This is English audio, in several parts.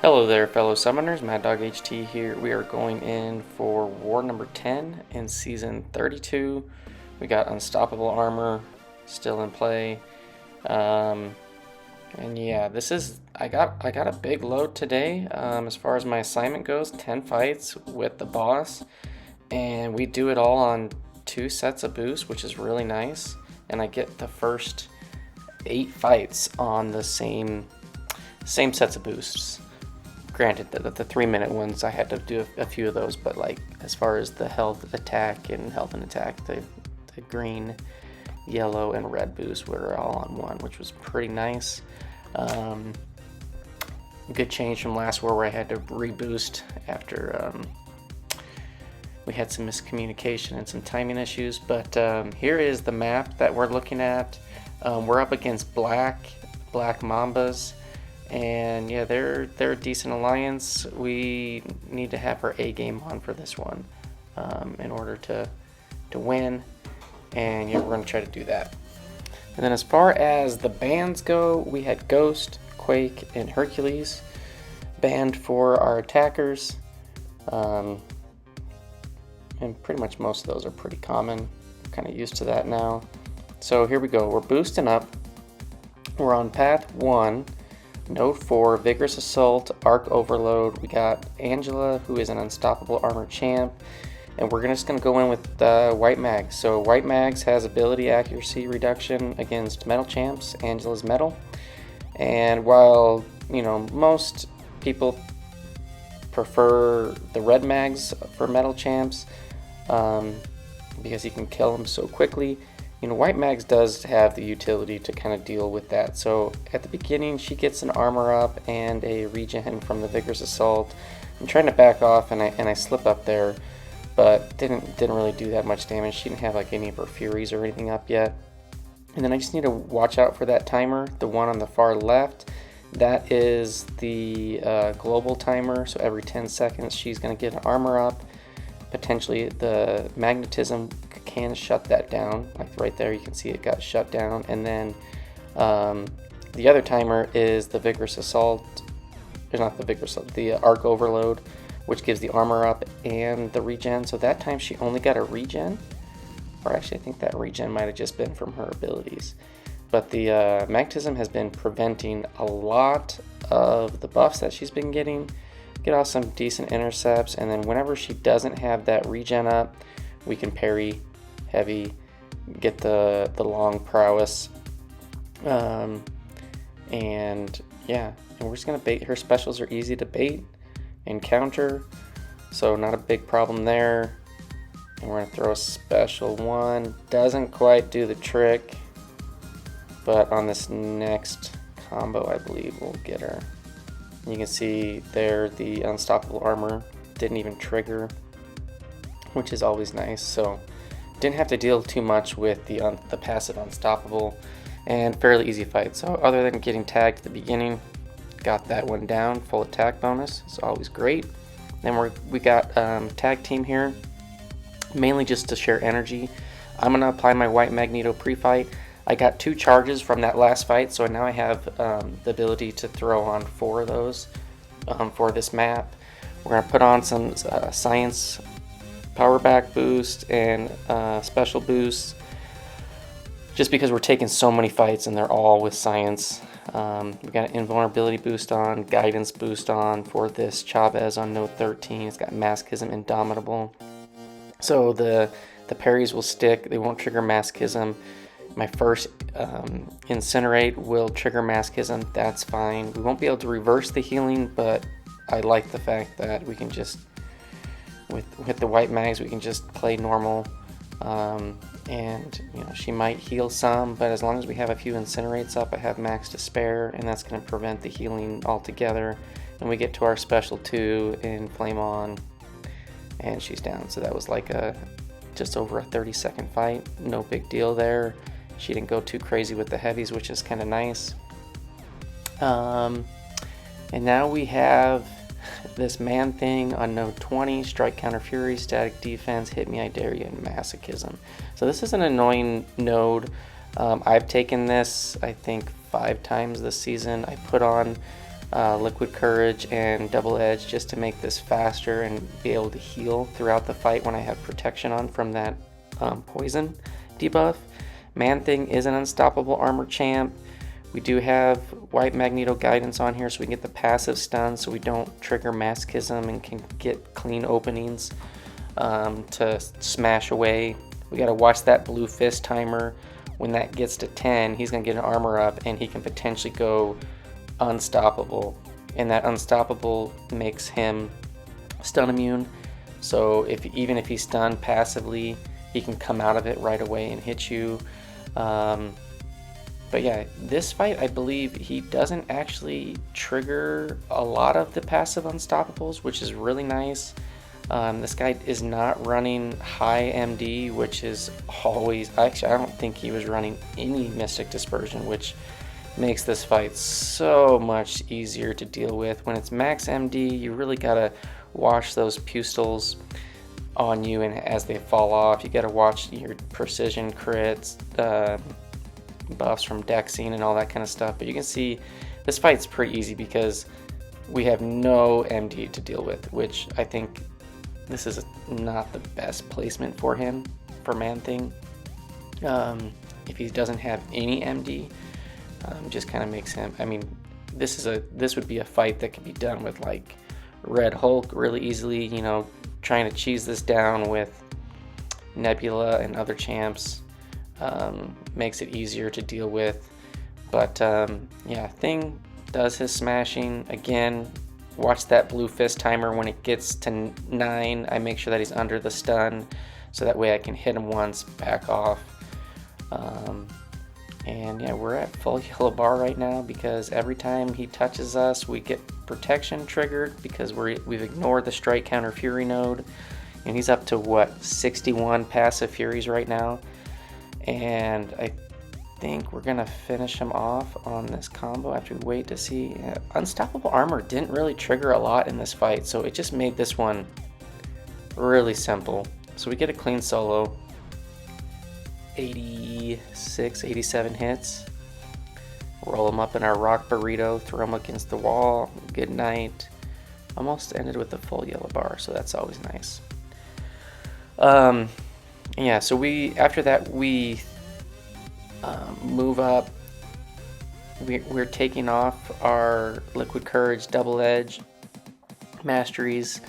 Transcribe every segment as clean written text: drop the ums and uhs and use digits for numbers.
Hello there, fellow summoners. Mad Dog HT here. We are going in for war number 10 in season 32. We got unstoppable armor still in play. And yeah, this is I got a big load today. As far as my assignment goes, 10 fights with the boss, and we do it all on 2 sets of boosts, which is really nice. And I get the first 8 fights on the same sets of boosts. Granted, the 3-minute ones, I had to do a few of those, but like as far as the health, attack, and the green, yellow, and red boosts were all on one, which was pretty nice. Good change from last war where I had to reboost after we had some miscommunication and some timing issues. But here is the map that we're looking at. We're up against BLAAC Mambas. And yeah, they're a decent alliance. We need to have our A game on for this one in order to win. And yeah, we're going to try to do that. And then as far as the bans go, we had Ghost, Quake, and Hercules banned for our attackers. And pretty much most of those are pretty common. I'm kind of used to that now. So here we go. We're boosting up. We're on path 1. Node 4, Vigorous Assault, Arc Overload. We got Angela, who is an unstoppable armor champ, and we're just going to go in with WhMags. So WhMags has ability accuracy reduction against metal champs. Angela's metal, and while most people prefer the red mags for metal champs because you can kill them so quickly, WhMags does have the utility to kind of deal with that. So at the beginning, she gets an armor up and a regen from the Vigorous Assault. I'm trying to back off, and I slip up there, but didn't really do that much damage. She didn't have like any of her Furies or anything up yet. And then I just need to watch out for that timer, the one on the far left. That is the global timer. So every 10 seconds, she's going to get an armor up. Potentially the magnetism can shut that down, like right there you can see it got shut down. And then the other timer is the Vigorous Assault, or not the Vigorous Assault, the Arc Overload, which gives the armor up and the regen. So that time she only got a regen, or actually I think that regen might have just been from her abilities. But the magnetism has been preventing a lot of the buffs that she's been getting. Get off some decent intercepts, and then whenever she doesn't have that regen up, we can parry heavy, get the long prowess, and yeah, and we're just gonna bait. Her specials are easy to bait and counter, so not a big problem there. And we're gonna throw a special one. Doesn't quite do the trick, but on this next combo, I believe we'll get her. You can see there the unstoppable armor didn't even trigger, which is always nice. So didn't have to deal too much with the passive unstoppable, and fairly easy fight. So other than getting tagged at the beginning, got that one down. Full attack bonus, it's always great. Then we got tag team here, mainly just to share energy. I'm gonna apply my white magneto pre-fight. I got 2 charges from that last fight, so now I have the ability to throw on 4 of those for this map. We're going to put on some science power back boost and special boosts, just because we're taking so many fights and they're all with science. We got an invulnerability boost on, guidance boost on for this Chavez on node 13. It's got Masochism, Indomitable. So the parries will stick, they won't trigger Masochism. My first Incinerate will trigger Masochism, that's fine. We won't be able to reverse the healing, but I like the fact that we can just, with the WhMags, we can just play normal. And she might heal some, but as long as we have a few Incinerates up, I have max to spare, and that's going to prevent the healing altogether. And we get to our special 2 in Flame On, and she's down. So that was like just over a 30-second fight, no big deal there. She didn't go too crazy with the heavies, which is kind of nice. And now we have this ManThing on node 20, Strike, Counter, Fury, Static Defense, Hit Me, I Dare You, and Masochism. So this is an annoying node. I've taken this, I think, 5 times this season. I put on Liquid Courage and Double Edge just to make this faster and be able to heal throughout the fight when I have protection on from that poison debuff. ManThing is an unstoppable armor champ. We do have White Magneto Guidance on here so we can get the passive stun so we don't trigger Masochism and can get clean openings to smash away. We got to watch that blue fist timer. When that gets to 10, he's going to get an armor up and he can potentially go unstoppable. And that unstoppable makes him stun immune. So even if he's stunned passively, he can come out of it right away and hit you. But yeah, this fight, I believe he doesn't actually trigger a lot of the passive unstoppables, which is really nice. This guy is not running high MD, which is always, actually I don't think he was running any Mystic Dispersion, which makes this fight so much easier to deal with. When it's max MD, you really gotta watch those pustules on you, and as they fall off, you gotta watch your precision crits, buffs from Dexing and all that kind of stuff. But you can see this fight's pretty easy because we have no MD to deal with, which I think this is not the best placement for him for ManThing. If he doesn't have any MD, just kind of makes him, I mean, this would be a fight that could be done with like Red Hulk really easily, you know, trying to cheese this down with Nebula and other champs. Makes it easier to deal with. But yeah, Thing does his smashing. Again, watch that blue fist timer. When it gets to 9, I make sure that he's under the stun so that way I can hit him once, back off. And yeah, we're at full yellow bar right now because every time he touches us we get protection triggered because we've ignored the strike counter fury node, and he's up to what, 61 passive furies right now. And I think we're gonna finish him off on this combo after we wait to see. Unstoppable armor didn't really trigger a lot in this fight, so it just made this one really simple. So we get a clean solo, 86, 87 hits. Roll him up in our rock burrito, throw him against the wall. Good night. Almost ended with a full yellow bar, so that's always nice. Yeah, so after that we move up. We're taking off our Liquid Courage Double Edge masteries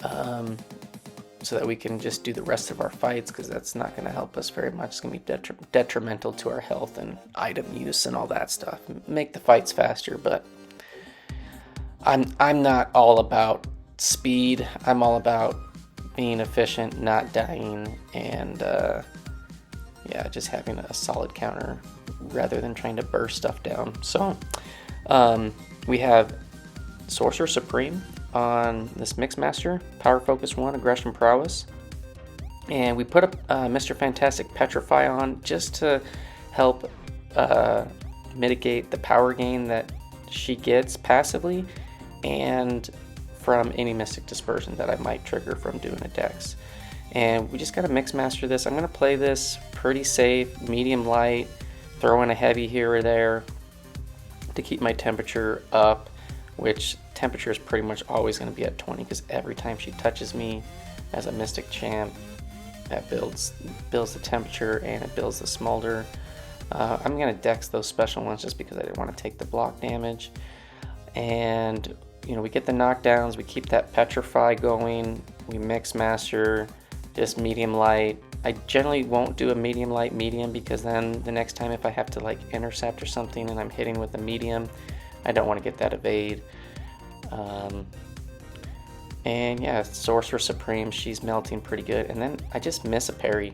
so that we can just do the rest of our fights, because that's not going to help us very much. It's going to be detrimental to our health and item use and all that stuff. Make the fights faster, but I'm not all about speed. I'm all about being efficient, not dying, and yeah, just having a solid counter rather than trying to burst stuff down. So we have Sorcerer Supreme on this Mixmaster, Power Focus 1, Aggression Prowess, and we put up Mr. Fantastic Petrify on just to help mitigate the power gain that she gets passively and from any Mystic Dispersion that I might trigger from doing a dex. And we just gotta mix master this. I'm gonna play this pretty safe, medium light, throw in a heavy here or there to keep my temperature up, which temperature is pretty much always gonna be at 20 because every time she touches me as a Mystic champ, that builds the temperature and it builds the smolder. I'm gonna dex those special ones just because I didn't want to take the block damage. And you know, we get the knockdowns, we keep that Petrify going, we mix master, just medium light. I generally won't do a medium light medium because then the next time if I have to like intercept or something and I'm hitting with a medium, I don't want to get that evade. And yeah, Sorcerer Supreme, she's melting pretty good. And then I just miss a parry.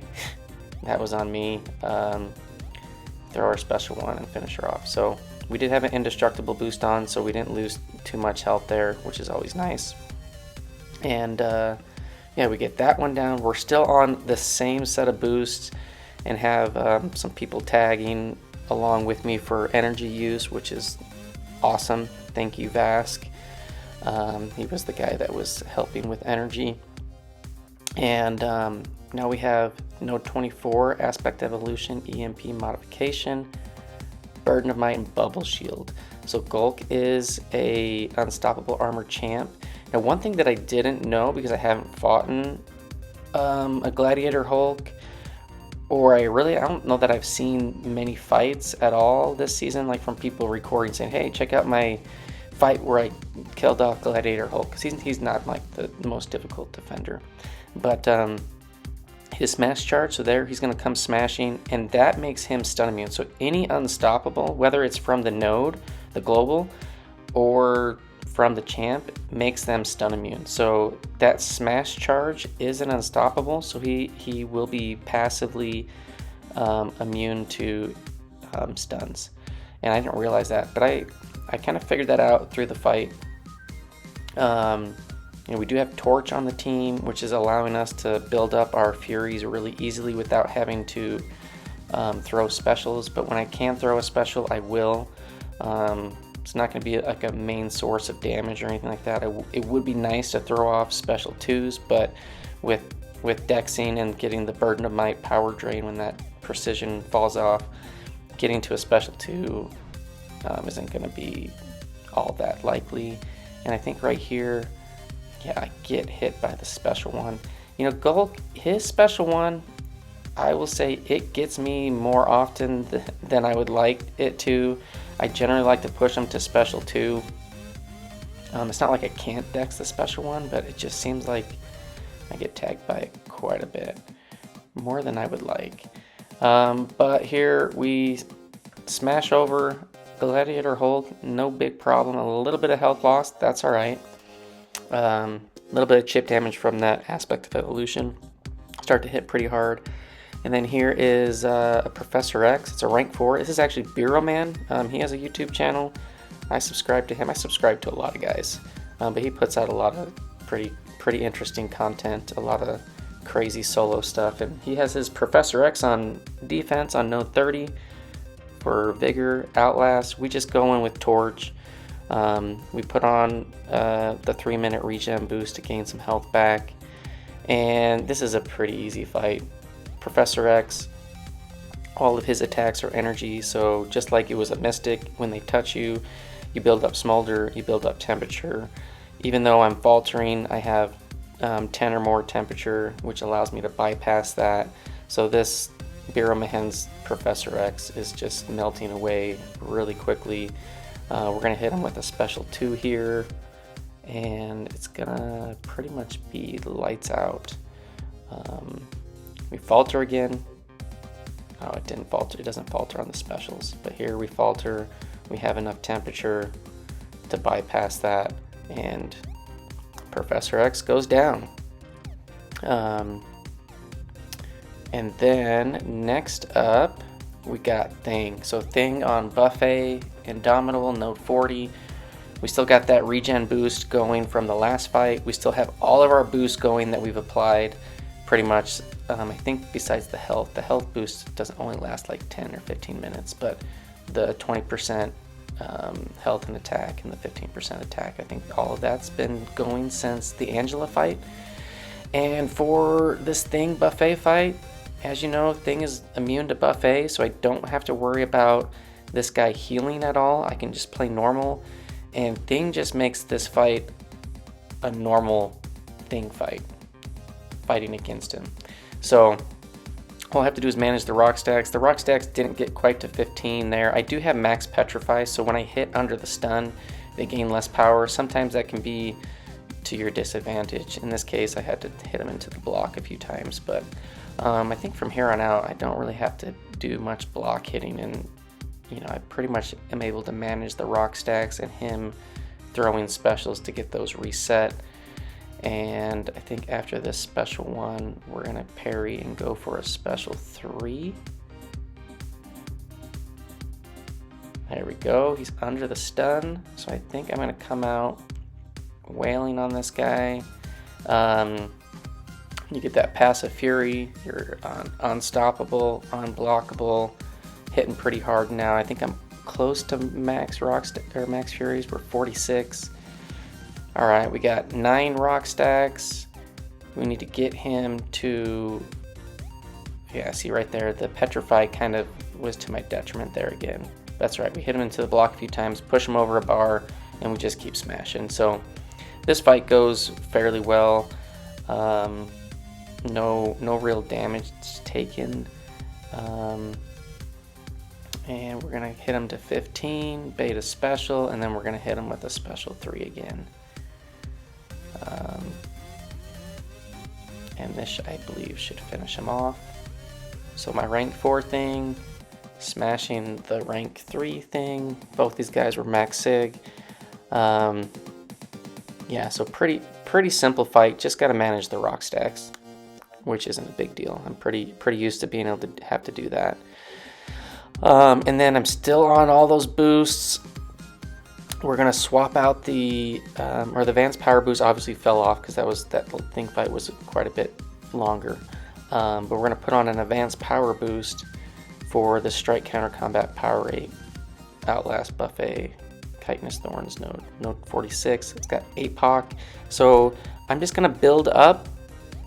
That was on me. Throw our special one and finish her off. So we did have an indestructible boost on, so we didn't lose too much health there, which is always nice. And yeah, we get that one down. We're still on the same set of boosts and have some people tagging along with me for energy use, which is awesome. Thank you, Vask. He was the guy that was helping with energy. And now we have Node 24, Aspect Evolution, E.M.P Modification, Burden of Might, and Bubble Shield. So Gulk is a unstoppable armor champ. Now one thing that I didn't know, because I haven't fought in a Gladiator Hulk, or I don't know that I've seen many fights at all this season, like from people recording saying, hey, check out my fight where I killed off Gladiator Hulk, because he's not like the most difficult defender. But his smash charge, so there he's going to come smashing, and that makes him stun immune. So any unstoppable, whether it's from the node, the global, or from the champ, makes them stun immune. So that smash charge is an unstoppable, so he will be passively immune to stuns. And I didn't realize that, but I kind of figured that out through the fight. We do have Torch on the team, which is allowing us to build up our Furies really easily without having to throw specials. But when I can throw a special, I will. It's not going to be like a main source of damage or anything like that. It would be nice to throw off special 2s, but with Dexing and getting the Burden of Might power drain when that precision falls off, getting to a special 2 isn't going to be all that likely. And I think right here, yeah, I get hit by the special 1. Gulk, his special 1, I will say it gets me more often than I would like it to. I generally like to push him to special 2. It's not like I can't dex the special 1, but it just seems like I get tagged by it quite a bit, more than I would like. But here we smash over Gladiator Hulk, no big problem. A little bit of health loss, that's alright. A little bit of chip damage from that aspect of evolution. Start to hit pretty hard. And then here is a Professor X. It's a rank 4. This is actually Bureau Man. He has a YouTube channel. I subscribe to him. I subscribe to a lot of guys, but he puts out a lot of pretty interesting content, a lot of crazy solo stuff. And he has his Professor X on defense on node 30 for Vigor, Outlast. We just go in with Torch. We put on the 3-minute regen boost to gain some health back. And this is a pretty easy fight. Professor X, all of his attacks are energy, so just like it was a Mystic, when they touch you, you build up Smolder, you build up temperature. Even though I'm faltering, I have 10 or more temperature, which allows me to bypass that. So this Bureau Man's Professor X is just melting away really quickly. We're going to hit him with a special 2 here, and it's going to pretty much be lights out. We falter again. Oh, it didn't falter. It doesn't falter on the specials. But here we falter. We have enough temperature to bypass that, and Professor X goes down. And then next up, we got Thing. So Thing on Buffet, Indomitable, node 40. We still got that regen boost going from the last fight. We still have all of our boosts going that we've applied pretty much. I think besides the health boost doesn't only last like 10 or 15 minutes, but the 20% health and attack and the 15% attack, I think all of that's been going since the Angela fight. And for this Thing Buffet fight, as you know, Thing is immune to Buffet, so I don't have to worry about this guy healing at all. I can just play normal, and Thing just makes this fight a normal Thing fight, fighting against him. So all I have to do is manage the rock stacks. The rock stacks didn't get quite to 15 there. I do have max petrify, so when I hit under the stun, they gain less power. Sometimes that can be to your disadvantage. In this case, I had to hit him into the block a few times, but I think from here on out, I don't really have to do much block hitting, and I pretty much am able to manage the rock stacks and him throwing specials to get those reset. And I think after this special 1, we're going to parry and go for a special 3. There we go. He's under the stun. So I think I'm going to come out wailing on this guy. You get that passive fury. You're unstoppable, unblockable, hitting pretty hard now. I think I'm close to max max furies. We're 46. All right, we got 9 rock stacks. We need to get him to, yeah, see right there, the petrify kind of was to my detriment there again. That's right, we hit him into the block a few times, push him over a bar, and we just keep smashing. So this fight goes fairly well. No real damage taken. And we're gonna hit him to 15, bait a special, and then we're gonna hit him with a special 3 again. And this, I believe, should finish him off. So my rank 4 thing, smashing the rank 3 thing. Both these guys were max sig. Yeah, so pretty simple fight. Just got to manage the rock stacks, which isn't a big deal. I'm pretty used to being able to have to do that. And then I'm still on all those boosts. We're gonna swap out the advanced power boost. Obviously fell off because that thing fight was quite a bit longer. But we're gonna put on an advanced power boost for the strike counter combat power 8 Outlast buffet Chitinous Thorns node 46. It's got Apoc. So I'm just gonna build up,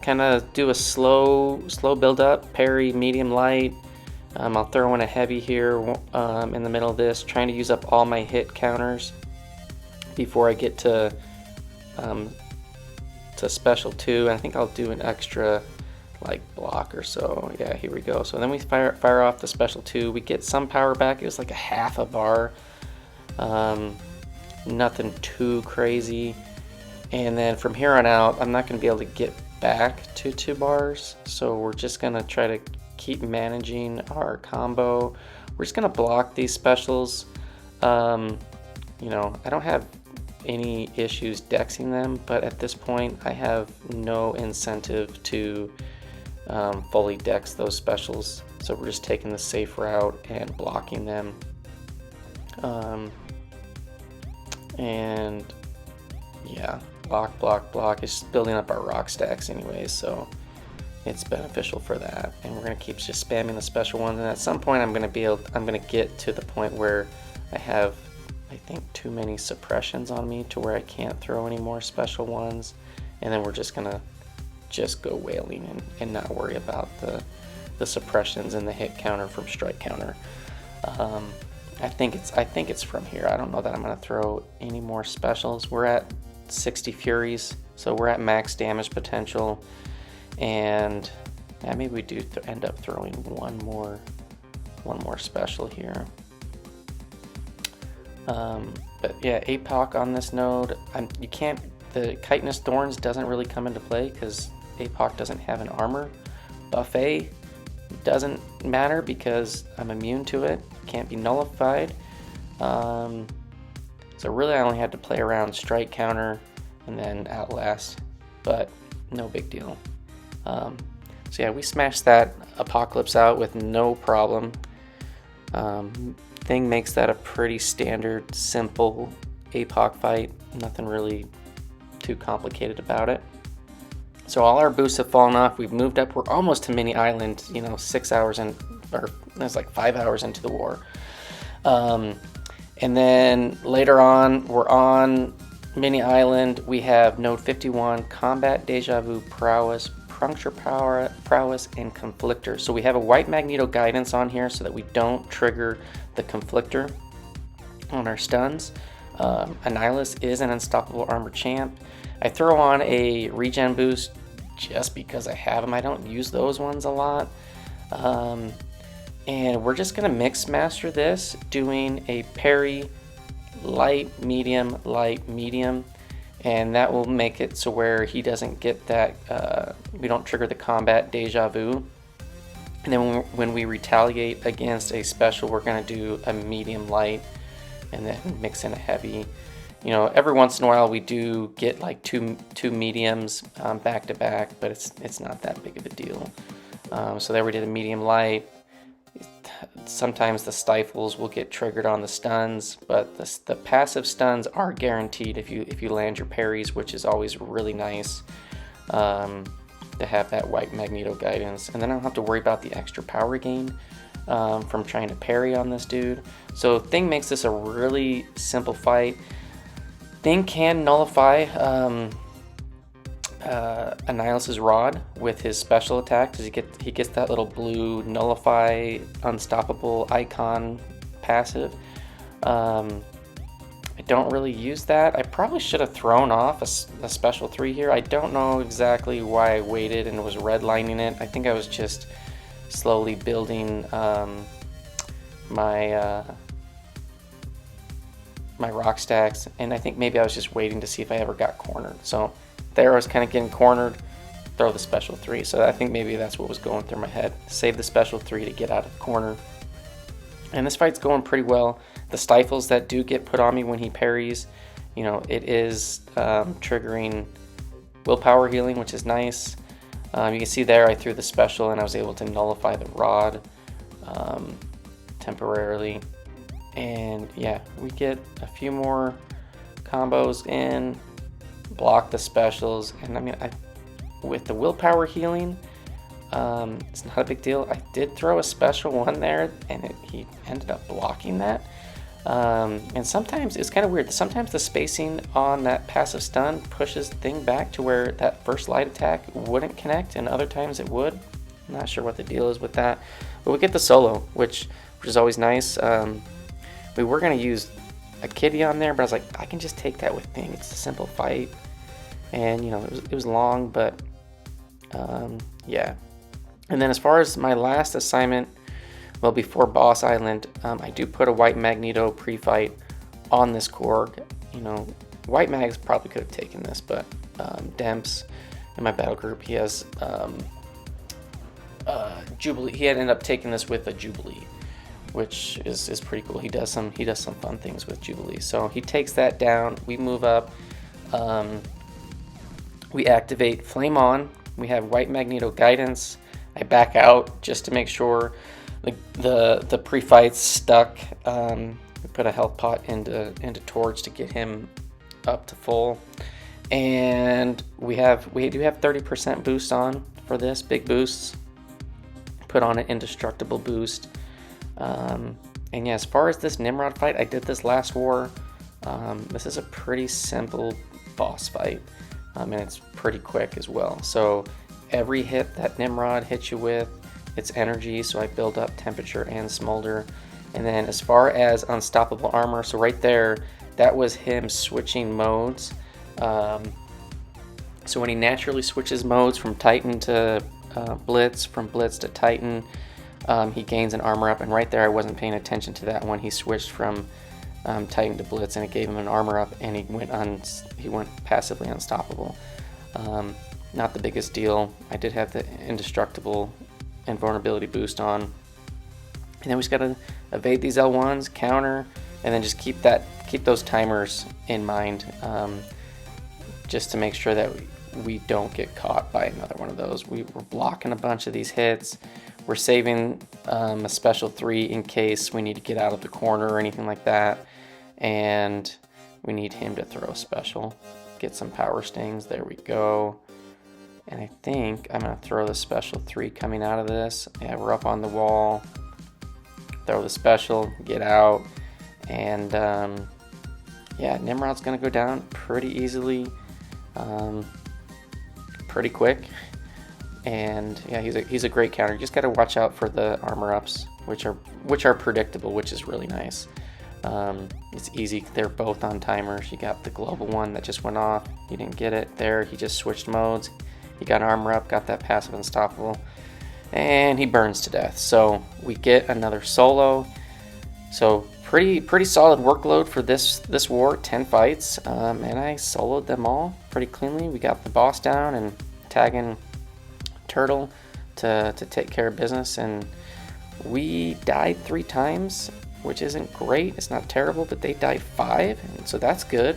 kind of do a slow build up, parry, medium, light. I'll throw in a heavy here in the middle of this, trying to use up all my hit counters before I get to special 2. And I think I'll do an extra like block or so. Yeah, here we go. So then we fire off the special 2. We get some power back. It was like a half a bar. Nothing too crazy. And then from here on out, I'm not going to be able to get back to 2 bars. So we're just going to try to keep managing our combo. We're just going to block these specials. You know, I don't have any issues dexing them, but at this point I have no incentive to fully dex those specials. So we're just taking the safe route and blocking them. And yeah, block. It's building up our rock stacks anyways, so it's beneficial for that. And we're gonna keep just spamming the special ones. And at some point, I'm gonna get to the point where I have, I think, too many suppressions on me to where I can't throw any more special ones. And then we're just gonna go wailing and not worry about the suppressions and the hit counter from strike counter. I think it's from here. I don't know that I'm gonna throw any more specials. We're at 60 Furies, so we're at max damage potential. And yeah, maybe we do end up throwing one more special here. But yeah, Apoc on this node. The Chitinous Thorns doesn't really come into play because Apoc doesn't have an armor. Buffet doesn't matter because I'm immune to it. Can't be nullified. So really, I only had to play around strike counter and then Outlast, but no big deal. So yeah, we smashed that Apocalypse out with no problem. Thing makes that a pretty standard, simple Apoc fight. Nothing really too complicated about it. So all our boosts have fallen off. We've moved up. We're almost to Mini Island, 6 hours in, or it's like 5 hours into the war. And then later on, we're on Mini Island. We have node 51, Combat, Deja Vu, Prowess, Puncture, Prowess, and Conflictor. So we have a white magneto guidance on here so that we don't trigger the Conflictor on our stuns. Annihilus is an unstoppable armor champ. I throw on a regen boost just because I have them. I don't use those ones a lot. And we're just gonna mix master this, doing a parry, light, medium, and that will make it so where he doesn't get that, we don't trigger the combat Deja Vu. And then when we retaliate against a special, we're gonna do a medium light and then mix in a heavy. Every once in a while we do get like two mediums back to back, but it's not that big of a deal. So there we did a medium light. Sometimes the stifles will get triggered on the stuns, but the passive stuns are guaranteed if you land your parries, which is always really nice to have that white magneto guidance. And then I don't have to worry about the extra power gain from trying to parry on this dude. So Thing makes this a really simple fight. Thing can nullify Annihilus's rod with his special attack because he gets that little blue nullify unstoppable icon passive. I don't really use that. I probably should have thrown off a special 3 here. I don't know exactly why I waited and was redlining it. I think I was just slowly building my my rock stacks, and I think maybe I was just waiting to see if I ever got cornered. So there I was kind of getting cornered, throw the special 3. So I think maybe that's what was going through my head. Save the special 3 to get out of the corner. And this fight's going pretty well. The stifles that do get put on me when he parries, you know, it is triggering willpower healing, which is nice. You can see there I threw the special and I was able to nullify the rod temporarily. And yeah, we get a few more combos in, block the specials, and I mean, with the willpower healing, it's not a big deal. I did throw a special one there, and he ended up blocking that. And sometimes it's kind of weird. Sometimes the spacing on that passive stun pushes the thing back to where that first light attack wouldn't connect, and other times it would. I'm not sure what the deal is with that, but we get the solo, which is always nice. We were going to use a kitty on there, but I was like, I can just take that with Thing. It's a simple fight. And, you know, it was long, but yeah. And then as far as my last assignment, well, before Boss Island, I do put a White Magneto pre-fight on this Korg. You know, WhMags probably could have taken this, but Demps in my battle group, he has Jubilee. He had ended up taking this with a Jubilee, which is pretty cool. He does some fun things with Jubilee. So he takes that down. We move up. We activate Flame On. We have White Magneto Guidance. I back out just to make sure the pre-fight's stuck. We put a health pot into Torch to get him up to full. And we do have 30% boost on for this, big boosts. Put on an indestructible boost. And yeah, as far as this Nimrod fight, I did this last war. This is a pretty simple boss fight, and it's pretty quick as well. So every hit that Nimrod hits you with, it's energy, so I build up temperature and smolder. And then as far as unstoppable armor, so right there, that was him switching modes. So when he naturally switches modes from Titan to Blitz, from Blitz to Titan, he gains an armor up, and right there I wasn't paying attention to that when he switched from Titan to Blitz, and it gave him an armor up, and he went passively unstoppable. Not the biggest deal. I did have the indestructible invulnerability boost on, and then we just gotta evade these L1s, counter, and then just keep those timers in mind, just to make sure that we don't get caught by another one of those. We're blocking a bunch of these hits. We're saving a special 3 in case we need to get out of the corner or anything like that. And we need him to throw a special. Get some power stings. There we go. And I think I'm going to throw the special 3 coming out of this. Yeah, we're up on the wall. Throw the special. Get out. And yeah, Nimrod's going to go down pretty easily. Pretty quick. And yeah, he's a great counter. You just got to watch out for the armor ups, which are predictable, which is really nice. It's easy. They're both on timers. You got the global one that just went off. You didn't get it there. He just switched modes. He got armor up, got that passive unstoppable, and he burns to death. So we get another solo. So pretty solid workload for this war. 10 fights, and I soloed them all pretty cleanly. We got the boss down and tagging Turtle to take care of business, and we died 3 times, which isn't great. It's not terrible, but they died 5, and so that's good.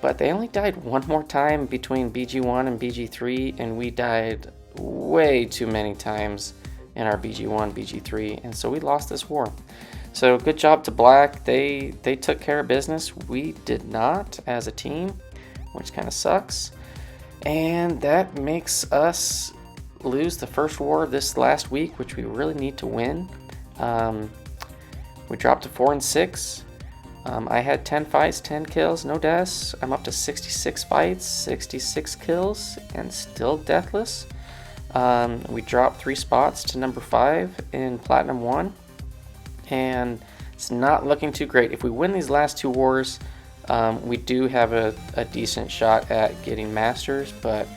But they only died 1 more time between BG1 and BG3, and we died way too many times in our BG1, BG3, and so we lost this war. So good job to BLAAC. They took care of business. We did not as a team, which kind of sucks. And that makes us lose the first war of this last week, which we really need to win. We dropped to 4 and 6. I had 10 fights, 10 kills, no deaths. I'm up to 66 fights, 66 kills, and still deathless. We dropped 3 spots to number 5 in Platinum 1. And It's not looking too great. If we win these last 2 wars, we do have a decent shot at getting Masters, but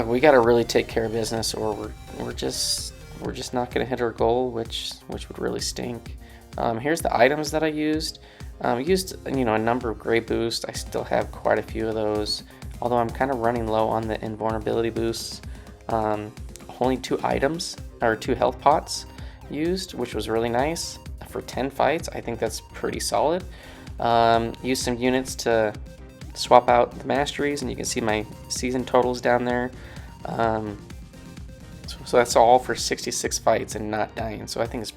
we got to really take care of business, or we're just not going to hit our goal, which would really stink. Here's the items that I used. I used a number of gray boosts. I still have quite a few of those, although I'm kind of running low on the invulnerability boosts. Only 2 items or 2 health pots used, which was really nice for 10 fights. I think that's pretty solid. Used some units to swap out the masteries, and you can see my season totals down there. So that's all for 66 fights and not dying. So I think it's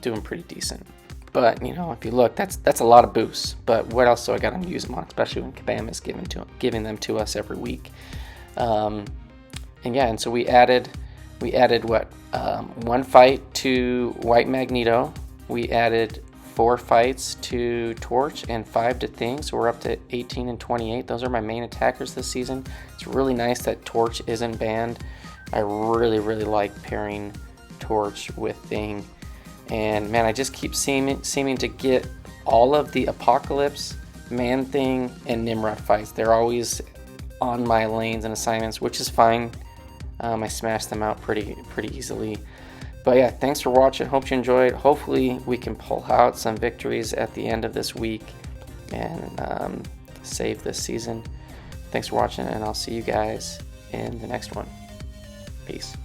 doing pretty decent. But if you look, that's a lot of boosts. But what else do I got to use them on, especially when Kabam is giving them to us every week. And so we added what 1 fight to White Magneto. We added 4 fights to Torch and 5 to Thing, so we're up to 18 and 28. Those are my main attackers this season. It's really nice that Torch isn't banned. I really like pairing Torch with Thing. And man, I just keep seeming to get all of the Apocalypse, ManThing, and Nimrod fights. They're always on my lanes and assignments, which is fine. I smashed them out pretty easily. But yeah, thanks for watching. Hope you enjoyed. Hopefully we can pull out some victories at the end of this week and save this season. Thanks for watching, and I'll see you guys in the next one. Peace.